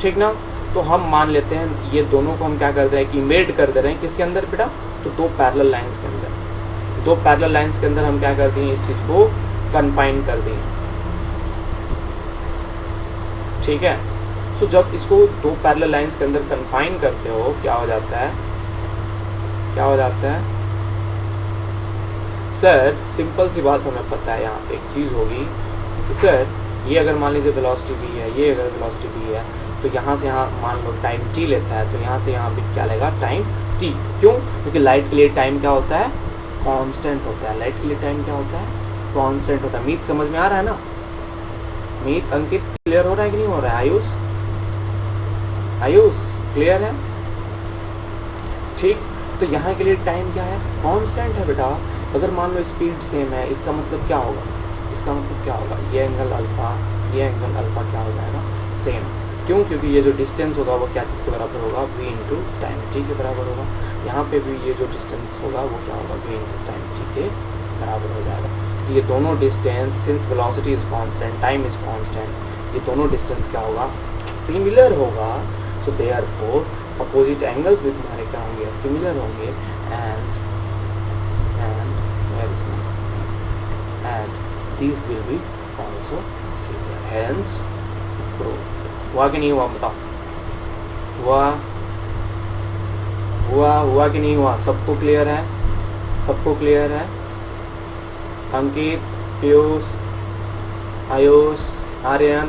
[SPEAKER 1] ठीक ना। तो हम मान लेते हैं ये दोनों को हम क्या कर रहे हैं कि मेड कर दे रहे हैं किसके अंदर बेटा, तो दो पैरेलल लाइंस के अंदर, दो पैरेलल लाइंस के अंदर हम क्या कर दिए, इस चीज को कन्फाइन कर दिए, ठीक है। सो जब इसको दो पैरेलल लाइंस के अंदर कन्फाइन करते हो क्या हो जाता है, क्या हो जाता है सर, सिंपल सी बात हमें पता है, यहाँ पे एक चीज होगी कि सर ये अगर मान लीजिए वेलोसिटी भी है, ये अगर वेलोसिटी भी है, तो यहाँ से यहाँ मान लो टाइम t लेता है, तो यहाँ से यहाँ भी क्या लेगा, टाइम t। क्यों, क्योंकि लाइट के लिए टाइम क्या होता है, कांस्टेंट होता है, लाइट के लिए टाइम क्या होता है, कांस्टेंट होता है। मीत समझ में आ रहा है ना, मीत अंकित क्लियर हो रहा है कि नहीं हो रहा है, आयुष, आयुष क्लियर है, ठीक। तो यहाँ के लिए टाइम क्या है, कांस्टेंट है बेटा। अगर मान लो स्पीड सेम है, इसका मतलब क्या होगा, इसका मतलब क्या होगा, ये एंगल अल्फा, ये एंगल अल्फा क्या हो जाएगा, सेम। क्यों, क्योंकि ये जो डिस्टेंस होगा वो क्या चीज़ के बराबर होगा, v इंटू टाइम t के बराबर होगा। यहाँ पे भी ये जो डिस्टेंस होगा वो क्या होगा, v इंटू टाइम t के बराबर हो जाएगा। तो ये दोनों distance, since velocity is constant, time is constant, ये दोनों डिस्टेंस क्या होगा, सिमिलर होगा। सो देयरफॉर अपोजिट एंगल्स भी तुम्हारे क्या होंगे, सिमिलर होंगे, and these will be also similar, hence proved। हुआ कि नहीं हुआ बताओ, हुआ कि नहीं हुआ, सबको क्लियर है, सबको क्लियर है, अंकित, पीयूष, आयुष, आर्यन,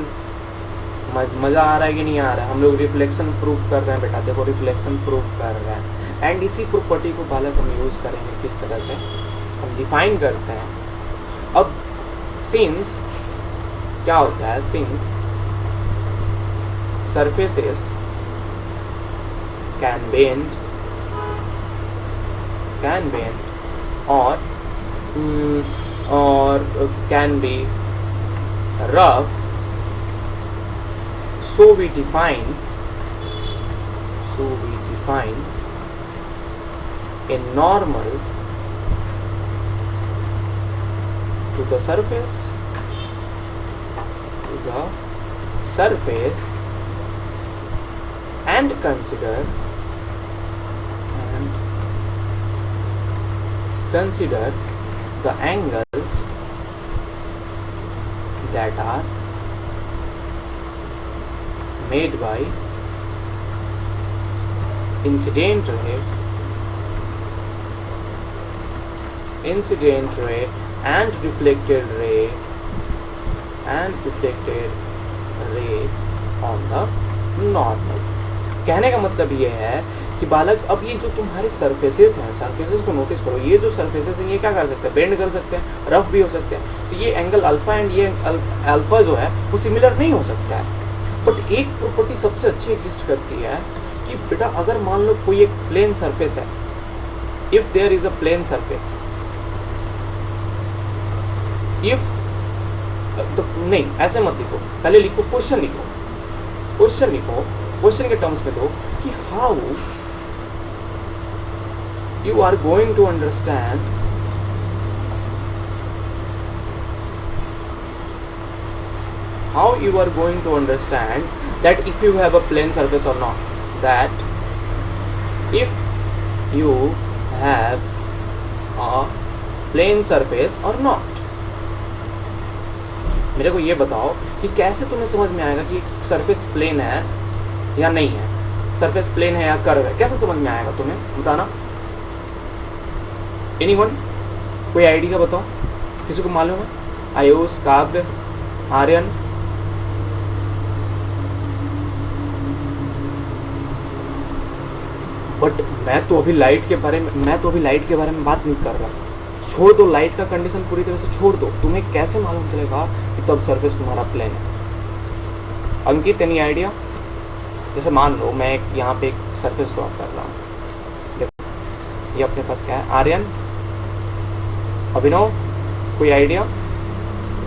[SPEAKER 1] मजा आ रहा है कि नहीं आ रहा है। हम लोग रिफ्लेक्शन प्रूफ कर रहे हैं बेटा, देखो रिफ्लेक्शन प्रूफ कर रहे हैं, एंड इसी प्रॉपर्टी को बालक हम यूज करेंगे किस तरह से, हम डिफाइन करते हैं। अब सिंस क्या होता है, since surfaces can bend or can be rough, so we define a normal to the surface and consider the angles that are made by incident ray and reflected ray on the normal। कहने का मतलब ये है कि बालक, अब ये जो तुम्हारे सरफेसेस हैं, सरफेसेस को नोटिस करो, ये जो सरफेसेस हैं ये क्या कर सकते हैं, बेंड कर सकते हैं, रफ भी हो सकते हैं। तो ये एंगल अल्फा एंड ये अल्फा जो है वो सिमिलर नहीं हो सकता है। बट एक प्रॉपर्टी सबसे अच्छी एग्जिस्ट करती है कि बेटा अगर मान लो कोई एक प्लेन सरफेस है, if there is a plane surface, if तो नहीं ऐसे मत लिखो, पहले लिखो क्वेश्चन लिखो, क्वेश्चन के टर्म्स में दो कि how you are going to understand that if you have a plane surface or not, that if you have a plane surface or not। मेरे को ये बताओ कि कैसे तुम्हें समझ में आएगा कि सरफेस प्लेन है या नहीं है, सरफेस प्लेन है या कर्व है, कैसे समझ में आएगा तुम्हें, बताना। एनीवन कोई आइडिया बताओ, किसी को मालूम है? आयुष, काव्य, आर्यन? बट मैं तो अभी लाइट के बारे में बात नहीं कर रहा। छोड़ दो, लाइट का कंडीशन पूरी तरह से छोड़ दो। तुम्हें कैसे मालूम चलेगा कि तब सरफेस तुम्हारा प्लेन है? अंकित, एनी आइडिया? जैसे मान लो मैं यहाँ पे एक सरफेस ड्रॉ कर रहा हूँ, देखो ये अपने पास क्या है? आर्यन, अभिनव, कोई आइडिया?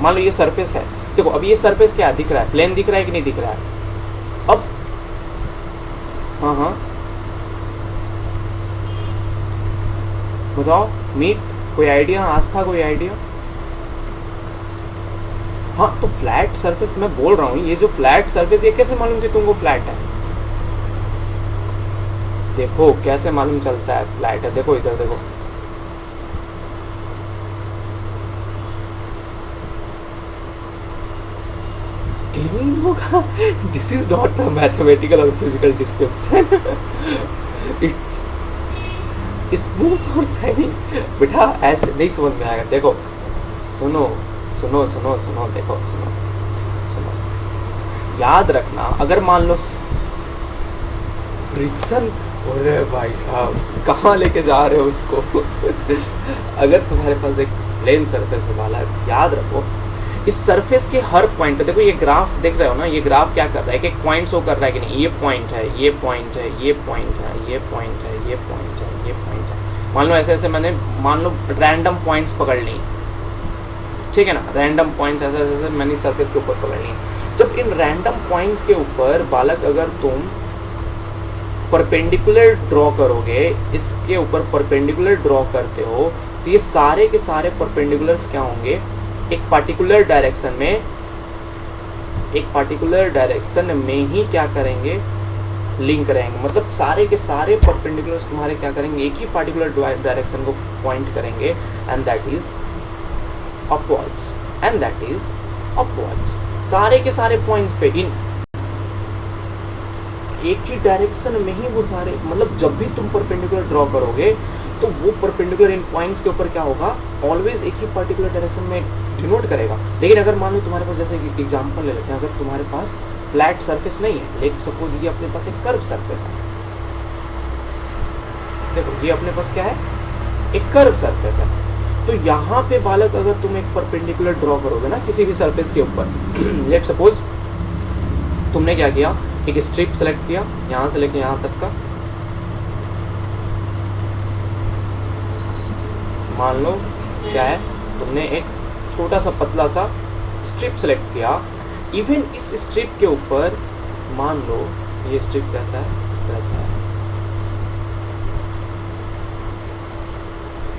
[SPEAKER 1] मान लो ये सरफेस है, देखो अब ये सरफेस क्या दिख रहा है? प्लेन दिख रहा है कि नहीं दिख रहा है? अब हाँ बताओ, मीट, कोई आइडिया? आस्था, कोई आइडिया? हाँ, तो फ्लैट सरफेस मैं बोल रहा हूँ, ये जो फ्लैट सरफेस, ये कैसे मालूम कि तुमको फ्लैट है? देखो कैसे मालूम चलता है फ्लैट है, देखो इधर देखो, क्लीन होगा। This is not a mathematical और फिजिकल डिस्क्रिप्शन। इट्स स्मूथ और शाइनिंग। बेटा ऐसे नहीं समझ में आएगा। देखो सुनो, देखो सुनो, याद रखना, अगर मान लो फ्रिक्शन, अरे भाई साहब कहाँ लेके जा रहे हो उसको? अगर तुम्हारे पास एक प्लेन सरफेस वाला, याद रखो इस सरफेस के हर पॉइंट पे, देखो ये ग्राफ देख रहे हो ना, ये ग्राफ क्या कर रहा है? एक पॉइंट शो कर रहा है कि नहीं, ये पॉइंट है, ये पॉइंट है, ये पॉइंट है, ये पॉइंट है, ये पॉइंट है, ये पॉइंट है। मान लो ऐसे मैंने मान लो रैंडम पॉइंट्स पकड़ ली, ठीक है ना? रैंडम पॉइंट्स ऐसे मैंने सरफेस के ऊपर पकड़ ली। जब इन रैंडम पॉइंट्स के ऊपर बालक अगर तुम परपेंडिकुलर ड्रॉ करोगे, इसके ऊपर परपेंडिकुलर ड्रॉ करते हो, तो ये सारे के सारे परपेंडिकुलर्स क्या होंगे? एक पार्टिकुलर डायरेक्शन में ही क्या करेंगे? लिंक रहेंगे। मतलब सारे के सारे परपेंडिकुलर्स तुम्हारे क्या करेंगे? एक ही पार्टिकुलर डायरेक्शन को पॉइंट करेंगे, एंड दैट इज अपवर्ड्स। सारे के सारे पॉइंट्स पे इन एक ही डायरेक्शन में ही वो सारे, मतलब जब भी तुम परपेंडिकुलर ड्रॉ करोगे तो वो परपेंडिकुलर इन पॉइंट्स के ऊपर क्या होगा? ऑलवेज एक ही पर्टिकुलर डायरेक्शन में डिनोट करेगा। लेकिन अगर मान लो तुम्हारे पास, जैसे एग्जांपल ले लेते हैं, अगर तुम्हारे पास फ्लैट सरफेस नहीं है, लेकिन सपोज ये अपने पास एक कर्व सरफेस है, देखो ये अपने पास क्या है? एक कर्व सरफेस है। तो यहाँ पे बालक अगर तुम एक परपेंडिकुलर ड्रॉ करोगे ना किसी भी सरफेस के ऊपर, लेट सपोज तुमने क्या किया, एक स्ट्रिप सेलेक्ट किया यहाँ से लेके यहाँ तक का, मान लो क्या है, तुमने एक छोटा सा पतला सा स्ट्रिप सेलेक्ट किया। इवन इस स्ट्रिप के ऊपर मान लो ये स्ट्रिप कैसा है? इस तरह से है।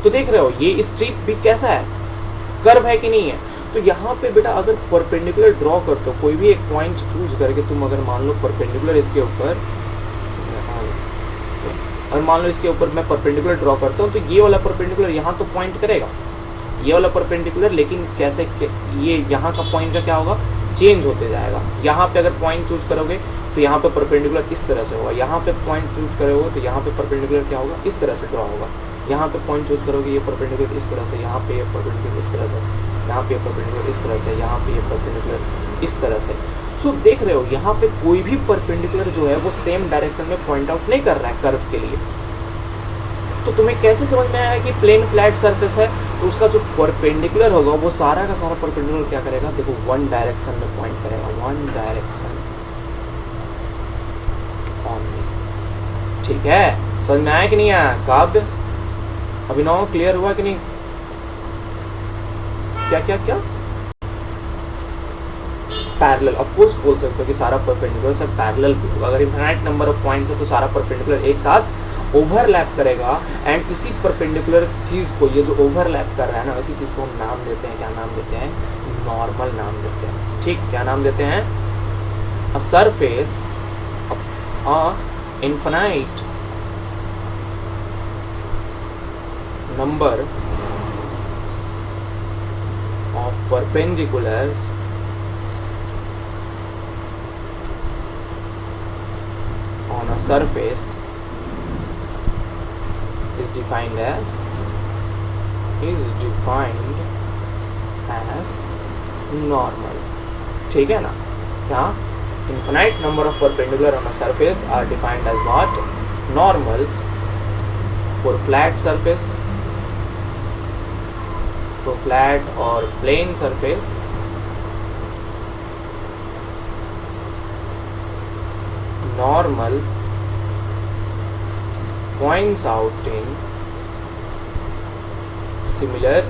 [SPEAKER 1] तो देख रहे हो ये स्ट्रिप भी कैसा है? कर्व है कि नहीं है? तो यहाँ पे बेटा अगर परपेंडिकुलर ड्रॉ करते हो, कोई भी एक पॉइंट चूज करके तुम अगर मान लो परपेंडिकुलर इसके ऊपर, और मान लो इसके ऊपर मैं परपेंडिकुलर ड्रॉ करता हूँ, तो ये वाला परपेंडिकुलर यहाँ तो पॉइंट करेगा, ये वाला परपेंडिकुलर, लेकिन कैसे? ये यहाँ का पॉइंट का क्या होगा? चेंज होते जाएगा। यहाँ पे अगर पॉइंट चूज करोगे तो यहाँ पे परपेंडिकुलर इस तरह से होगा, यहाँ पे पॉइंट चूज करोगे तो यहाँ पे परपेंडिकुलर क्या होगा? इस तरह से ड्रॉ होगा। यहाँ पे पॉइंट चूज करोगे, ये परपेंडिकुलर इस तरह से, यहाँ पे ये परपेंडिकुलर इस तरह से, यहाँ पे परपेंडिकुलर इस तरह से, यहाँ पे ये परपेंडिकुलर इस तरह से। सो देख रहे हो यहाँ पे कोई भी परपेंडिकुलर जो है वो सेम डायरेक्शन में पॉइंट आउट नहीं कर रहा है कर्व के लिए। तो तुम्हें कैसे समझ में आया कि प्लेन फ्लैट सरफेस है? तो उसका जो परपेंडिकुलर होगा वो सारा का सारा परपेंडिकुलर क्या करेगा? देखो वन डायरेक्शन में पॉइंट करेगा, वन डायरेक्शन ओनली। ठीक है, समझ में आया कि नहीं आया? काव्य, अभिनव, क्लियर हुआ कि नहीं? क्या क्या क्या? पैरेलल, ऑफ कोर्स बोल सकते हो कि सारा परपेंडिकुलर सब पैरेलल भी होगा। अगर इनफाइनाइट नंबर ऑफ पॉइंट्स है तो सारा परपेंडिकुलर एक साथ ओवरलैप करेगा, एंड इसी परपेंडिकुलर चीज को, ये जो ओवरलैप कर रहा है ना, इसी चीज को हम नाम देते हैं, क्या नाम देते हैं? नॉर्मल नाम देते हैं। ठीक, क्या नाम देते हैं? A surface a infinite number of perpendiculars on a surface is defined as is defined as normal. ठीक है ना? यहाँ infinite number of perpendicular on a surface are defined as what? Normals. For flat surface, for flat or plane surface, normal points out in similar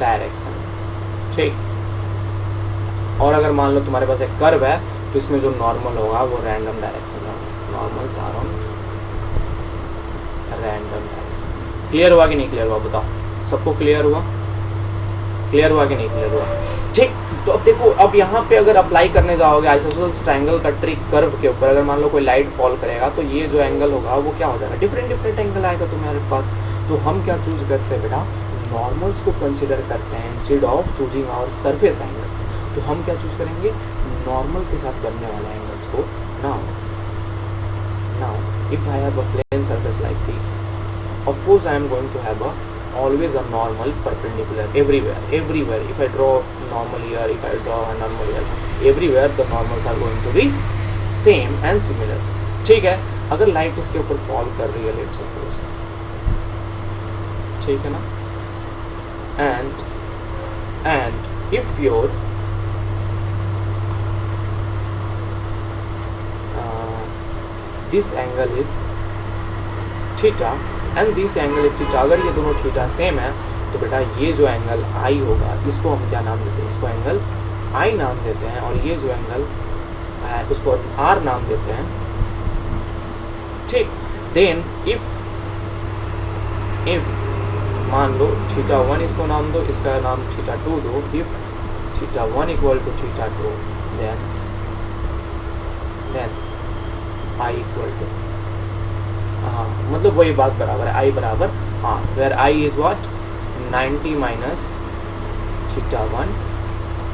[SPEAKER 1] direction. ठीक. और अगर मान लो तुम्हारे पास एक कर्व है तो इसमें जो नॉर्मल होगा वो रैंडम डायरेक्शन में होगा. Normals are on random direction. Clear हुआ कि नहीं क्लियर हुआ बताओ? सबको क्लियर हुआ? क्लियर हुआ कि नहीं क्लियर हुआ? ठीक. तो अब देखो, अब यहाँ पे अगर अप्लाई करने जाओगे आइसोसेलेस ट्रायंगल का ट्रिक कर्व के ऊपर, अगर मान लो कोई लाइट फॉल करेगा तो ये जो एंगल होगा वो क्या हो जाएगा? डिफरेंट एंगल आएगा तुम्हारे पास. तो हम क्या चूज करते हैं बेटा? नॉर्मल्स को कंसिडर करते हैं instead of choosing our surface angles. तो हम क्या चूज करेंगे? नॉर्मल के साथ बनने वाले एंगल्स को. Now if I have a plane surface like this, of course I am going to have a always a normal perpendicular everywhere. If I draw normal here, if I draw a normal here, everywhere the normals are going to be same and similar. ठीक है. अगर light इसके ऊपर fall कर रही है, let's suppose, ठीक है ना, and if your this angle is theta and this angle is theta, अगर ये दोनों थीटा सेम है तो बेटा ये जो एंगल आई होगा इसको हम क्या नाम देते हैं? इसको एंगल आई नाम देते हैं. और ये जो एंगल उसको आर नाम देते हैं. ठीक. देन इफ मान लो थीटा 1 इसको नाम दो, इसका नाम थीटा 2 दो. If theta 1 equal to theta 2, then I equal to, मतलब वही बात बराबर है, आई बराबर R, where I is what? 90 minus theta 1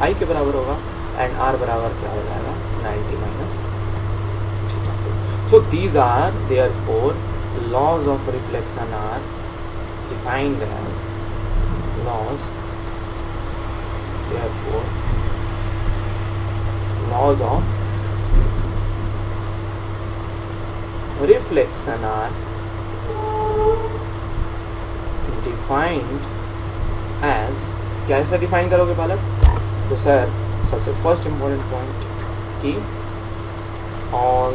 [SPEAKER 1] I के बराबर होगा, एंड आर बराबर क्या हो जाएगा? 90 minus theta 2. So these are therefore laws of reflection are defined as laws, therefore laws of reflection are defined as, क्या ऐसा डिफाइन करोगे बालक? तो सर सबसे फर्स्ट इंपॉर्टेंट पॉइंट कि all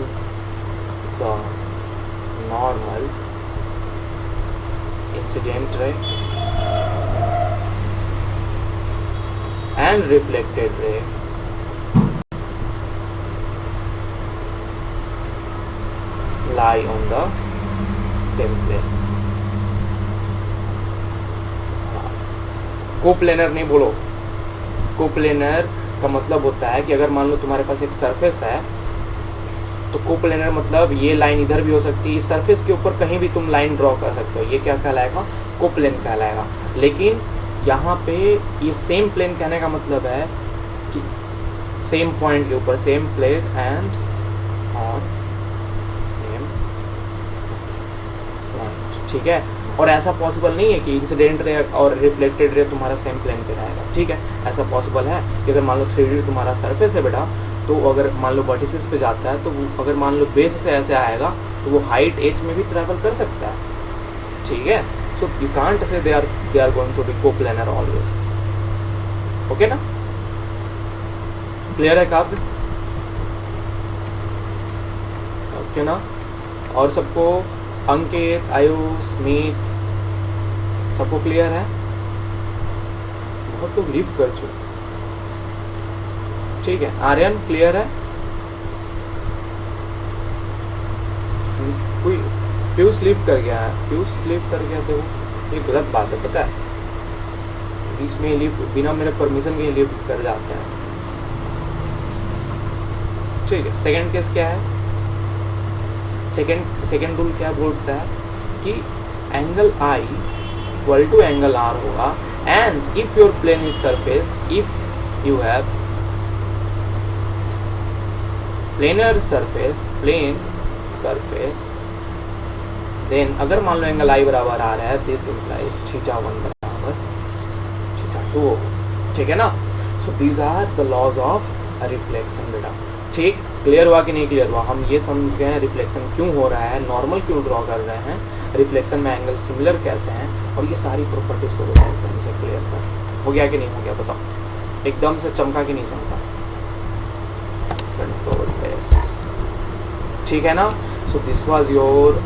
[SPEAKER 1] the normal incident ray and reflected ray lie on the same plane. Coplanar नहीं बोलो. Coplanar का मतलब होता है कि अगर मान लो तुम्हारे पास एक सरफेस है तो कोप्लेनर मतलब ये लाइन इधर भी हो सकती है, इस सरफेस के ऊपर कहीं भी तुम लाइन ड्रॉ कर सकते हो. ये क्या कहलाएगा? कोप्लेन कहलाएगा. लेकिन यहाँ पे ये सेम प्लेन कहने का मतलब है कि सेम पॉइंट के ऊपर सेम प्लेन एंड ऑन, ठीक है. और ऐसा पॉसिबल नहीं है कि इंसिडेंट रे और रिफ्लेक्टेड रे तुम्हारा सेम प्लेन पे रहेगा. ठीक है, ऐसा पॉसिबल है कि अगर मान लो 3D तुम्हारा सरफेस है बेटा, तो अगर मान लो वर्टिसेस पे जाता है तो वो अगर मान लो बेस से ऐसे आएगा तो वो हाइट एच में भी ट्रैवल कर सकता है. ठीक है. सो you can't say they are going to be coplanar always. Okay ना? क्लियर है काव्य? ओके ना? और सबको, अंकित, आयुष, स्मित, सबको क्लियर है? बहुत लोग लीव कर चुके. ठीक है. आर्यन क्लियर है? कोई पीयूष लीव कर गया है? पीयूष लीव कर गया तो ये गलत बात है, पता है. बीच में लीव बिना मेरे परमिशन के लीव कर जाते हैं. ठीक है. सेकंड केस क्या है? सेकेंड रूल क्या बोलता है कि angle i equal to angle r होगा, and if your plane is surface, if you have plane surface then अगर मान लो एंगल आई बराबर आ रहा है, दिस इम्प्लाइज θ1 बराबर θ2, ठीक है ना। So these are the laws of reflection बेटा। ठीक, क्लियर हुआ कि नहीं क्लियर हुआ? हम ये समझ गए हैं रिफ्लेक्शन क्यों हो रहा है, नॉर्मल क्यों ड्रॉ कर रहे हैं, रिफ्लेक्शन में एंगल सिमिलर कैसे हैं, और ये सारी प्रॉपर्टीज को बताओ से क्लियर कर। हो गया कि नहीं हो गया बताओ? एकदम से चमका कि नहीं चमका? कंट्रोल एस, ठीक है ना। So this was your